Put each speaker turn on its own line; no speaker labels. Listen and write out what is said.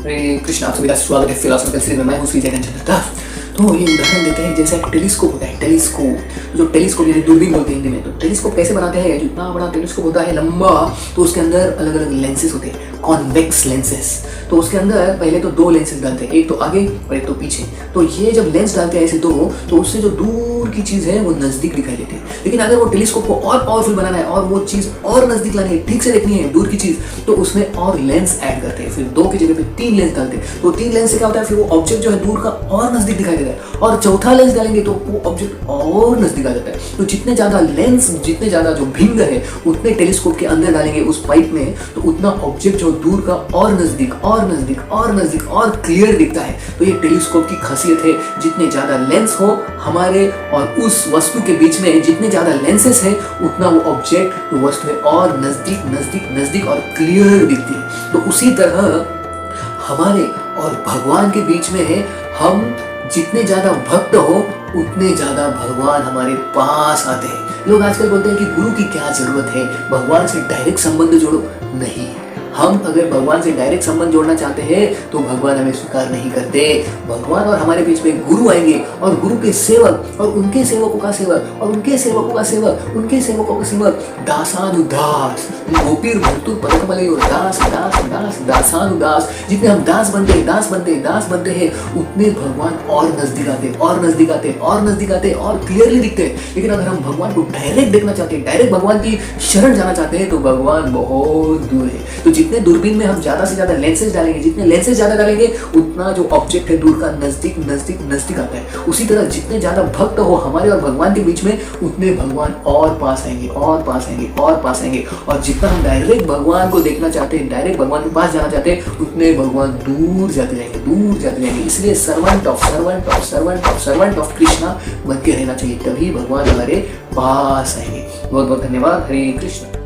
हरे कृष्ण, आप सभी का स्वागत है फिलोसॉफिकल सीरीज में। मैं हूं श्री जयगन चंद्र दास। तो ये उदाहरण देते हैं जैसे एक टेलीस्कोप होता है, टेलीस्कोप जो टेलीस्कोप यानी दूरबीन बोलते हैं हिंदी में। तो टेलीस्कोप कैसे बनाते हैं? जितना बड़ा टेलीस्कोप होता है लंबा, तो उसके अंदर अलग अलग लेंसेज होते हैं, कॉन्वेक्स लेंसेज। तो उसके अंदर पहले तो दो लेंसेज डालते हैं, एक तो आगे और एक तो पीछे। तो ये जब लेंस डालते हैं ऐसे दो, तो उससे जो दूर की चीज़ है वो नज़दीक दिखाई देती है। लेकिन अगर वो टेलीस्कोप को और पावरफुल बनाना है और वो चीज़ और नज़दीक लानी है, ठीक से देखनी है दूर की चीज़, तो उसमें और लेंस ऐड करते हैं। फिर दो की जगह पे तीन लेंस डालते हैं। तो तीन लेंस से क्या होता है, फिर वो ऑब्जेक्ट जो है दूर का और नज़दीक दिखाई देता है। और चौथा लेंस डालेंगे तो वो ऑब्जेक्ट और नज़दीक आ जाता है। तो जितने ज़्यादा लेंस, जितने ज़्यादा जो भिन्न है, उतने टेलीस्कोप के अंदर डालेंगे उस पाइप में, तो उतना ऑब्जेक्ट जो दूर का और नज़दीक और नज़दीक और नज़दीक और क्लियर दिखता है। तो ये टेलीस्कोप की खासियत है। जितने ज़्यादा लेंस हो हमारे और उस वस्तु के बीच में, जितने ज़्यादा लेंसेस है, उतना वो ऑब्जेक्ट वस्तु में और नज़दीक नज़दीक नज़दीक और क्लियर दिखती है। तो उसी तरह हमारे और भगवान के बीच में है, हम जितने ज़्यादा भक्त हो उतने ज़्यादा भगवान हमारे पास आते हैं। लोग आजकल बोलते हैं कि गुरु की क्या ज़रूरत है, भगवान से डायरेक्ट संबंध जोड़ो। नहीं, हम अगर भगवान से डायरेक्ट संबंध जोड़ना चाहते हैं तो भगवान हमें स्वीकार नहीं करते। भगवान और हमारे बीच में गुरु आएंगे और गुरु के सेवक और उनके सेवकों का सेवक और उनके सेवकों का सेवक, उनके सेवकों का सेवक, दासानुदास, गोपीर भर्तु पदकमलयो, दास दास दास दासानुदास। जितने हम दास बनते हैं उतने भगवान और नजदीक आते और नजदीक आते और नजदीक आते और क्लियरली दिखते हैं। लेकिन अगर हम भगवान को डायरेक्ट देखना चाहते हैं, डायरेक्ट भगवान की शरण जाना चाहते हैं, तो भगवान बहुत दूर है। तो जितने दूरबीन में हम ज्यादा से ज्यादा लेंसेज डालेंगे, जितने लेंसेज ज्यादा डालेंगे, उतना जो ऑब्जेक्ट है दूर का नजदीक नजदीक नजदीक आता है। उसी तरह जितने ज्यादा भक्त हो हमारे और भगवान के बीच में, उतने भगवान और पास आएंगे और पास आएंगे और पास आएंगे। और जितना हम डायरेक्ट भगवान को देखना चाहते हैं, डायरेक्ट भगवान के पास जाना चाहते हैं, उतने भगवान दूर जाते जाएंगे, दूर जाते जाएंगे। इसलिए servant of servant of servant of servant of Krishna बन के रहना चाहिए, तभी भगवान हमारे पास आएंगे। बहुत बहुत धन्यवाद। हरे कृष्ण।